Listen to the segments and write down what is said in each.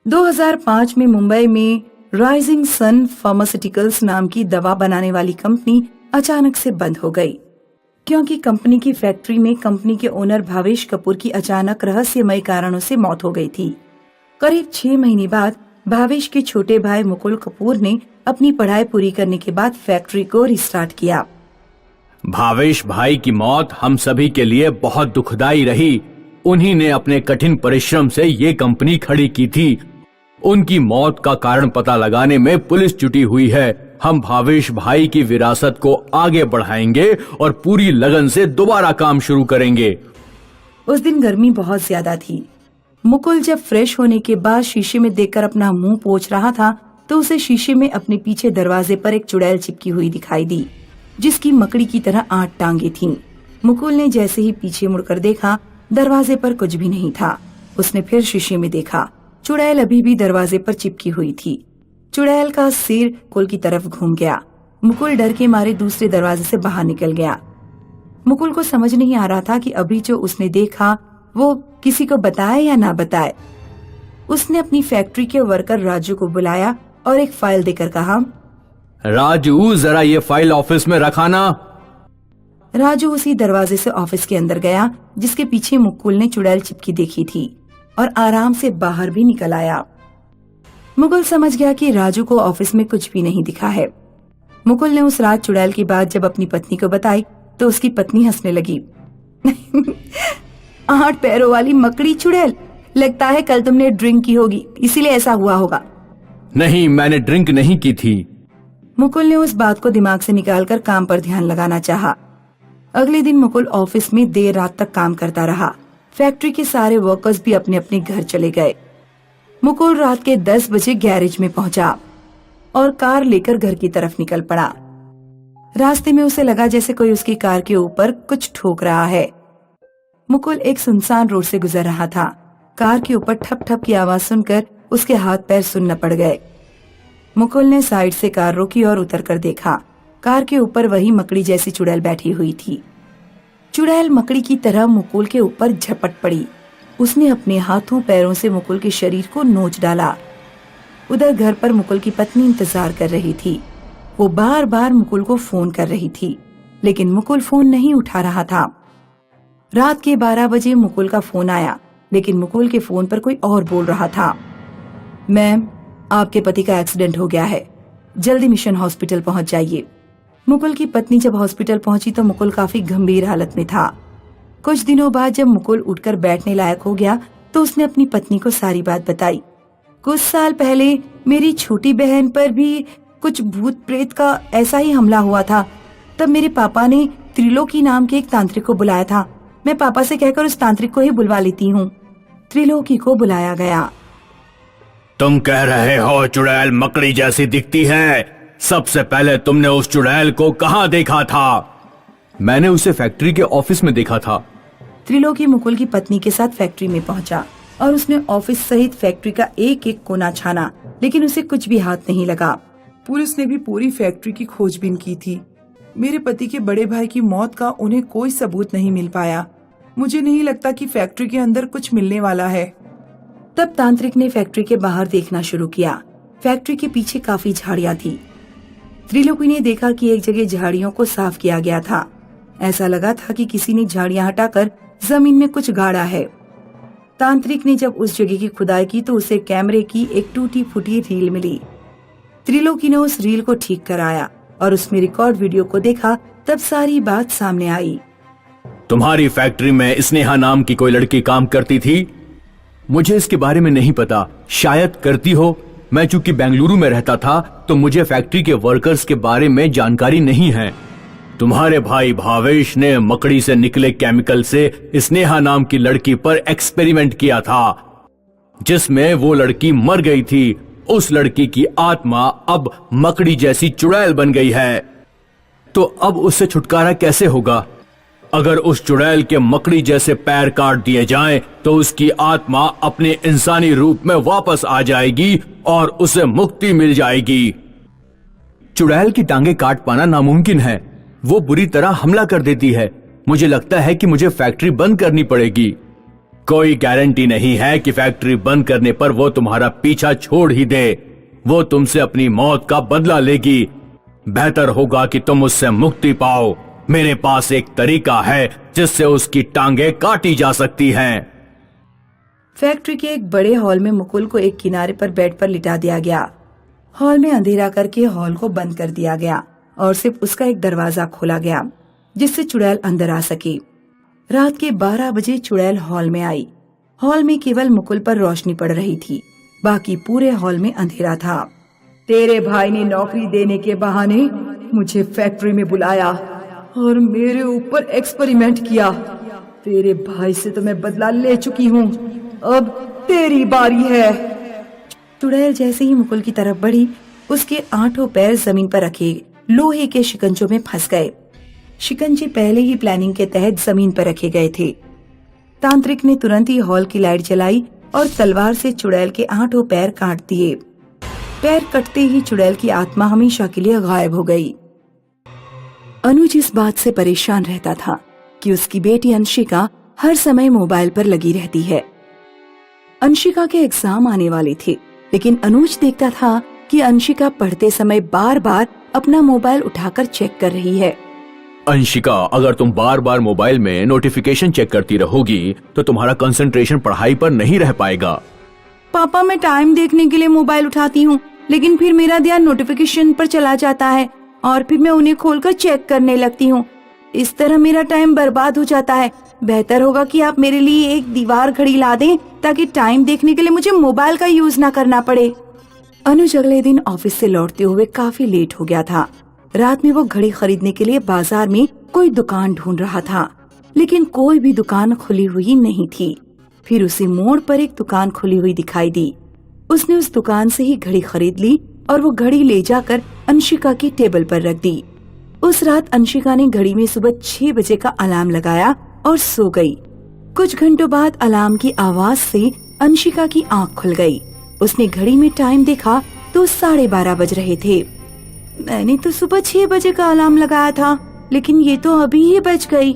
2005 में मुंबई में rising sun pharmaceuticals नाम की दवा बनाने वाली कंपनी अचानक से बंद हो गई, क्योंकि कंपनी की फैक्ट्री में कंपनी के ओनर भावेश कपूर की अचानक रहस्यमय कारणों से मौत हो गई थी। करीब 6 महीने बाद भावेश के छोटे भाई मुकुल कपूर ने अपनी पढ़ाई पूरी करने के बाद फैक्ट्री को रिस्टार्ट किया। भावेश भाई की मौत हम सभी के लिए बहुत दुखदाई रही। उन्हीं ने अपने कठिन परिश्रम से ये कंपनी खड़ी की थी। उनकी मौत का कारण पता लगाने में पुलिस जुटी हुई है। हम भावेश भाई की विरासत को आगे बढ़ाएंगे और पूरी लगन से दोबारा काम शुरू करेंगे। उस दिन गर्मी बहुत ज्यादा थी। मुकुल जब फ्रेश होने के बाद शीशे में देखकर अपना मुंह पोंछ रहा था तो उसे शीशे में अपने पीछे दरवाजे पर एक चुड़ैल चिपकी हुई दिखाई दी, जिसकी मकड़ी की तरह 8 टांगे थीं। मुकुल ने जैसे ही पीछे मुड़कर देखा, दरवाजे पर कुछ भी नहीं था। उसने फिर शीशे में देखा, चुड़ैल अभी भी दरवाजे पर चिपकी हुई थी। चुड़ैल का सिर मुकुल की तरफ घूम गया। मुकुल डर के मारे दूसरे दरवाजे से बाहर निकल गया। मुकुल को समझ नहीं आ रहा था कि अभी जो उसने देखा वो किसी को बताए या ना बताए। उसने अपनी फैक्ट्री के वर्कर राजू को बुलाया और एक फाइल देकर कहा, राजू, जरा ये फाइल ऑफिस में रखाना। राजू उसी दरवाजे से ऑफिस के अंदर गया जिसके पीछे मुकुल ने चुड़ैल चिपकी देखी थी और आराम से बाहर भी निकल आया। मुकुल समझ गया कि राजू को ऑफिस में कुछ भी नहीं दिखा है। मुकुल ने उस रात चुड़ैल की बात जब अपनी पत्नी को बताई तो उसकी पत्नी हंसने लगी। 8 पैरों वाली मकड़ी चुड़ैल, लगता है कल तुमने ड्रिंक की होगी, इसीलिए ऐसा हुआ होगा। नहीं, मैंने ड्रिंक नहीं की थी। मुकुल ने उस बात को दिमाग से निकालकर काम पर ध्यान लगाना चाहा। अगले दिन मुकुल ऑफिस में देर रात तक काम करता रहा। फैक्ट्री के सारे वर्कर्स भी अपने अपने घर चले गए। मुकुल रात के 10 बजे गैरेज में पहुंचा और कार लेकर घर की तरफ निकल पड़ा। रास्ते में उसे लगा जैसे कोई उसकी कार के ऊपर कुछ ठोक रहा है। मुकुल एक सुनसान रोड से गुजर रहा था। कार के ऊपर ठप ठप की आवाज सुनकर उसके हाथ पैर सुन्न पड़ गए। मुकुल ने साइड से कार रोकी और उतरकर देखा। कार के ऊपर वही मकड़ी जैसी चुड़ैल बैठी हुई थी। चुड़ैल मकड़ी की तरह मुकुल के ऊपर झपट पड़ी। उसने अपने हाथों पैरों से मुकुल के शरीर को नोच डाला। उधर घर पर मुकुल की पत्नी इंतजार कर रही थी। वो बार बार मुकुल को फोन कर रही थी, लेकिन मुकुल फोन नहीं उठा रहा था। रात के 12 बजे मुकुल का फोन आया, लेकिन मुकुल के फोन पर कोई और बोल रहा था। मैम, आपके पति का एक्सीडेंट हो गया है, जल्दी मिशन हॉस्पिटल पहुंच जाइए। मुकुल की पत्नी जब हॉस्पिटल पहुंची तो मुकुल काफी गंभीर हालत में था। कुछ दिनों बाद जब मुकुल उठकर बैठने लायक हो गया तो उसने अपनी पत्नी को सारी बात बताई। कुछ साल पहले मेरी छोटी बहन पर भी कुछ भूत प्रेत का ऐसा ही हमला हुआ था। तब मेरे पापा ने त्रिलोकी नाम के एक तांत्रिक को बुलाया था। मैं पापा से कहकर उस तांत्रिक को ही बुलवा लेती हूँ। त्रिलोकी को बुलाया गया। तुम कह रहे हो चुड़ैल मकड़ी जैसी दिखती है? सबसे पहले तुमने उस चुड़ैल को कहाँ देखा था? मैंने उसे फैक्ट्री के ऑफिस में देखा था। त्रिलोकी मुकुल की पत्नी के साथ फैक्ट्री में पहुंचा और उसने ऑफिस सहित फैक्ट्री का एक एक कोना छाना, लेकिन उसे कुछ भी हाथ नहीं लगा। पुलिस ने भी पूरी फैक्ट्री की खोजबीन की थी। मेरे पति के बड़े भाई की मौत का उन्हें कोई सबूत नहीं मिल पाया। मुझे नहीं लगता कि फैक्ट्री के अंदर कुछ मिलने वाला है। तब तांत्रिक ने फैक्ट्री के बाहर देखना शुरू किया। फैक्ट्री के पीछे काफी झाड़ियां थी। त्रिलोकी ने देखा कि एक जगह झाड़ियों को साफ किया गया था। ऐसा लगा था कि किसी ने झाड़ियां हटाकर जमीन में कुछ गाड़ा है। तांत्रिक ने जब उस जगह की खुदाई की तो उसे कैमरे की एक टूटी फूटी रील मिली। त्रिलोकी ने उस रील को ठीक कराया और उसमें रिकॉर्ड वीडियो को देखा। तब सारी बात सामने आई। तुम्हारी फैक्ट्री में स्नेहा नाम की कोई लड़की काम करती थी? मुझे इसके बारे में नहीं पता, शायद करती हो। मैं चूंकि बेंगलुरु में रहता था तो मुझे फैक्ट्री के वर्कर्स के बारे में जानकारी नहीं है। तुम्हारे भाई भावेश ने मकड़ी से निकले केमिकल से स्नेहा नाम की लड़की पर एक्सपेरिमेंट किया था, जिसमें वो लड़की मर गई थी। उस लड़की की आत्मा अब मकड़ी जैसी चुड़ैल बन गई है। तो अब उससे छुटकारा कैसे होगा? अगर उस चुड़ैल के मकड़ी जैसे पैर काट दिए जाएं, तो उसकी आत्मा अपने इंसानी रूप में वापस आ जाएगी और उसे मुक्ति मिल जाएगी। चुड़ैल की टांगे काट पाना नामुमकिन है। वो बुरी तरह हमला कर देती है। मुझे लगता है कि मुझे फैक्ट्री बंद करनी पड़ेगी। कोई गारंटी नहीं है कि फैक्ट्री बंद करने पर वो तुम्हारा पीछा छोड़ ही दे। वो तुमसे अपनी मौत का बदला लेगी। बेहतर होगा कि तुम उससे मुक्ति पाओ। मेरे पास एक तरीका है जिससे उसकी टांगे काटी जा सकती हैं। फैक्ट्री के एक बड़े हॉल में मुकुल को एक किनारे पर बेड पर लिटा दिया गया। हॉल में अंधेरा करके हॉल को बंद कर दिया गया और सिर्फ उसका एक दरवाजा खोला गया जिससे चुड़ैल अंदर आ सकी। रात के 12 बजे चुड़ैल हॉल में आई। हॉल में केवल मुकुल पर रोशनी पड़ रही थी, बाकी पूरे हॉल में अंधेरा था। तेरे भाई ने नौकरी देने के बहाने मुझे फैक्ट्री में बुलाया और मेरे ऊपर एक्सपेरिमेंट किया। तेरे भाई से तो मैं बदला ले चुकी हूँ, अब तेरी बारी है। चुड़ैल जैसे ही मुकुल की तरफ बढ़ी, उसके 8 पैर जमीन पर रखे लोहे के शिकंजों में फंस गए। शिकंजे पहले ही प्लानिंग के तहत जमीन पर रखे गए थे। तांत्रिक ने तुरंत ही हॉल की लाइट जलाई और तलवार से चुड़ैल के 8 पैर काट दिए। पैर कटते ही चुड़ैल की आत्मा हमेशा के लिए गायब हो गई। अनुज इस बात से परेशान रहता था कि उसकी बेटी अंशिका हर समय मोबाइल पर लगी रहती है। अंशिका के एग्जाम आने वाले थे, लेकिन अनुज देखता था कि अंशिका पढ़ते समय बार बार अपना मोबाइल उठाकर चेक कर रही है। अंशिका, अगर तुम बार बार मोबाइल में नोटिफिकेशन चेक करती रहोगी तो तुम्हारा कंसंट्रेशन पढ़ाई पर नहीं रह पाएगा। पापा, मैं टाइम देखने के लिए मोबाइल उठाती हूँ, लेकिन फिर मेरा ध्यान नोटिफिकेशन पर चला जाता है और फिर मैं उन्हें खोलकर चेक करने लगती हूँ। इस तरह मेरा टाइम बर्बाद हो जाता है। बेहतर होगा कि आप मेरे लिए एक दीवार घड़ी ला दें ताकि टाइम देखने के लिए मुझे मोबाइल का यूज ना करना पड़े। अनुज अगले दिन ऑफिस से लौटते हुए काफी लेट हो गया था। रात में वो घड़ी खरीदने के लिए बाजार में कोई दुकान ढूंढ रहा था, लेकिन कोई भी दुकान खुली हुई नहीं थी। फिर उसे मोड़ पर एक दुकान खुली हुई दिखाई दी। उसने उस दुकान से ही घड़ी खरीद ली और वो घड़ी ले जाकर अंशिका की टेबल पर रख दी। उस रात अंशिका ने घड़ी में सुबह 6 बजे का अलार्म लगाया और सो गई। कुछ घंटों बाद अलार्म की आवाज से अंशिका की आंख खुल गई। उसने घड़ी में टाइम देखा तो 12:30 बज रहे थे। मैंने तो सुबह 6 बजे का अलार्म लगाया था, लेकिन ये तो अभी ही बज गई।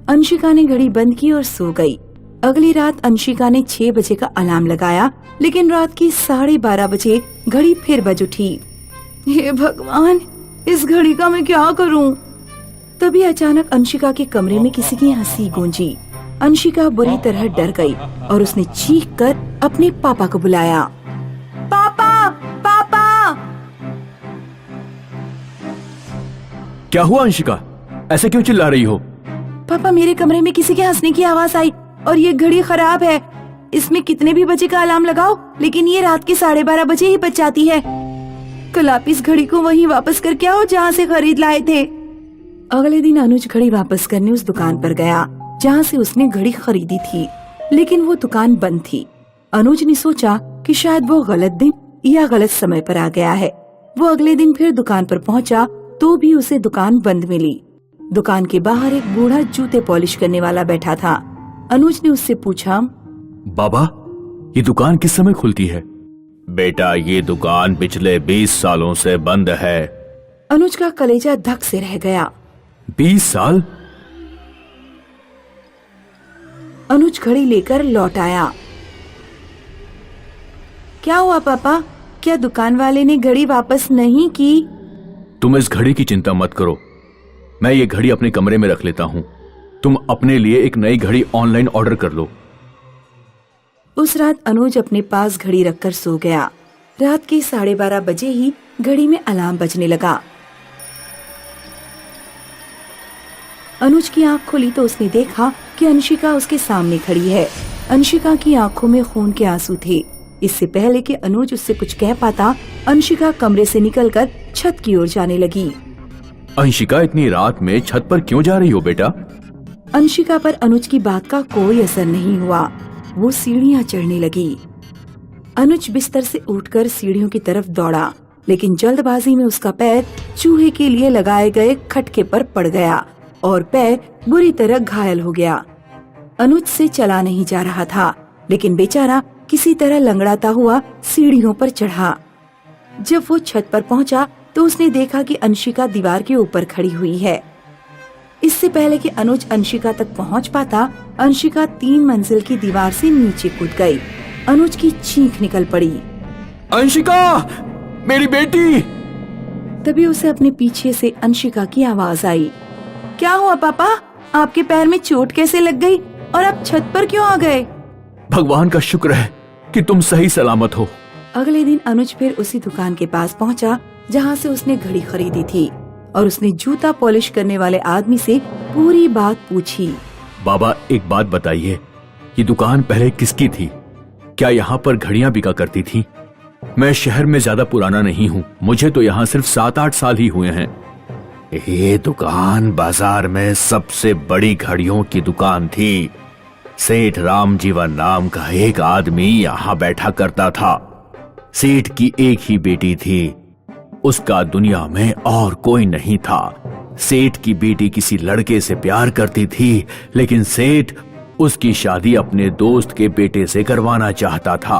अंशिका ने घड़ी बंद की और सो गई। अगली रात अंशिका ने 6 बजे का अलार्म लगाया, लेकिन रात की 12:30 बजे घड़ी फिर बज उठी। हे भगवान, इस घड़ी का मैं क्या करूं? तभी अचानक अंशिका के कमरे में किसी की हंसी गूंजी। अंशिका बुरी तरह डर गई और उसने चीख कर अपने पापा को बुलाया। पापा, पापा! क्या हुआ अंशिका? ऐसे क्यों चिल्ला रही हो? पापा, मेरे कमरे में किसी के हंसने की आवाज आई और ये घड़ी खराब है। इसमें कितने भी बजे का अलार्म लगाओ, लेकिन ये रात के 12:30 बजे ही बज जाती है। कल आप इस घड़ी को वहीं वापस करके आओ जहाँ से खरीद लाए थे। अगले दिन अनुज घड़ी वापस करने उस दुकान पर गया जहाँ से उसने घड़ी खरीदी थी, लेकिन वो दुकान बंद थी। अनुज ने सोचा कि शायद वो गलत दिन या गलत समय पर आ गया है। वो अगले दिन फिर दुकान पर पहुँचा तो भी उसे दुकान बंद मिली। दुकान के बाहर एक बूढ़ा जूते पॉलिश करने वाला बैठा था। अनुज ने उससे पूछा, बाबा, ये दुकान किस समय खुलती है? बेटा, ये दुकान पिछले 20 सालों से बंद है। अनुज का कलेजा धक से रह गया। 20 साल? अनुज घड़ी लेकर लौट आया। क्या हुआ पापा? क्या दुकान वाले ने घड़ी वापस नहीं की? तुम इस घड़ी की चिंता मत करो, मैं ये घड़ी अपने कमरे में रख लेता हूँ। तुम अपने लिए एक नई घड़ी ऑनलाइन ऑर्डर कर लो। उस रात अनुज अपने पास घड़ी रखकर सो गया। रात के 12:30 बजे ही घड़ी में अलार्म बजने लगा। अनुज की आंख खुली तो उसने देखा कि अंशिका उसके सामने खड़ी है। अंशिका की आंखों में खून के आंसू थे। इससे पहले कि अनुज उससे कुछ कह पाता, अंशिका कमरे से निकलकर छत की ओर जाने लगी। अंशिका, इतनी रात में छत पर क्यों जा रही हो बेटा? अंशिका पर अनुज की बात का कोई असर नहीं हुआ। वो सीढ़ियां चढ़ने लगी। अनुज बिस्तर से उठकर सीढ़ियों की तरफ दौड़ा, लेकिन जल्दबाजी में उसका पैर चूहे के लिए लगाए गए खटके पर पड़ गया और पैर बुरी तरह घायल हो गया। अनुज से चला नहीं जा रहा था, लेकिन बेचारा किसी तरह लंगड़ाता हुआ सीढ़ियों पर चढ़ा। जब वो छत पर पहुंचा तो उसने देखा कि अंशिका दीवार के ऊपर खड़ी हुई है। इस इससे पहले कि अनुज अंशिका तक पहुंच पाता, अंशिका 3 मंजिल की दीवार से नीचे कूद गई। अनुज की चीख निकल पड़ी। अंशिका, मेरी बेटी! तभी उसे अपने पीछे से अंशिका की आवाज आई। क्या हुआ पापा? आपके पैर में चोट कैसे लग गई और आप छत पर क्यों आ गए? भगवान का शुक्र है कि तुम सही सलामत हो। अगले दिन अनुज फिर उसी दुकान के पास पहुंचा जहां से उसने घड़ी खरीदी थी और उसने जूता पॉलिश करने वाले आदमी से पूरी बात पूछी। बाबा, एक बात बताइए, ये दुकान पहले किसकी थी? क्या यहाँ पर घड़ियां बिका करती थी? मैं शहर में ज्यादा पुराना नहीं हूँ, मुझे तो यहाँ सिर्फ 7-8 साल ही हुए हैं। ये दुकान बाजार में सबसे बड़ी घड़ियों की दुकान थी। सेठ रामजीवन नाम का एक आदमी यहाँ बैठा करता था। सेठ की एक ही बेटी थी, उसका दुनिया में और कोई नहीं था। सेठ की बेटी किसी लड़के से प्यार करती थी, लेकिन सेठ उसकी शादी अपने दोस्त के बेटे से करवाना चाहता था।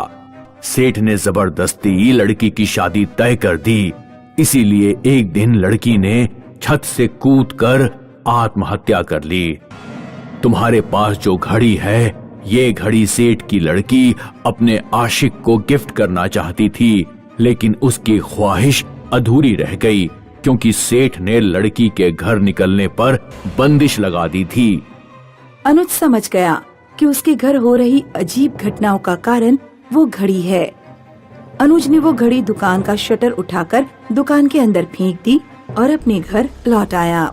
सेठ ने जबरदस्ती लड़की की शादी तय कर दी। इसीलिए एक दिन लड़की ने छत से कूदकर आत्महत्या कर ली। तुम्हारे पास जो घड़ी है, ये घड़ी सेठ की लड़की अपने आशिक को गिफ्ट करना चाहती थी, लेकिन उसकी ख्वाहिश अधूरी रह गई क्योंकि सेठ ने लड़की के घर निकलने पर बंदिश लगा दी थी। अनुज समझ गया कि उसके घर हो रही अजीब घटनाओं का कारण वो घड़ी है। अनुज ने वो घड़ी दुकान का शटर उठाकर दुकान के अंदर फेंक दी और अपने घर लौट आया।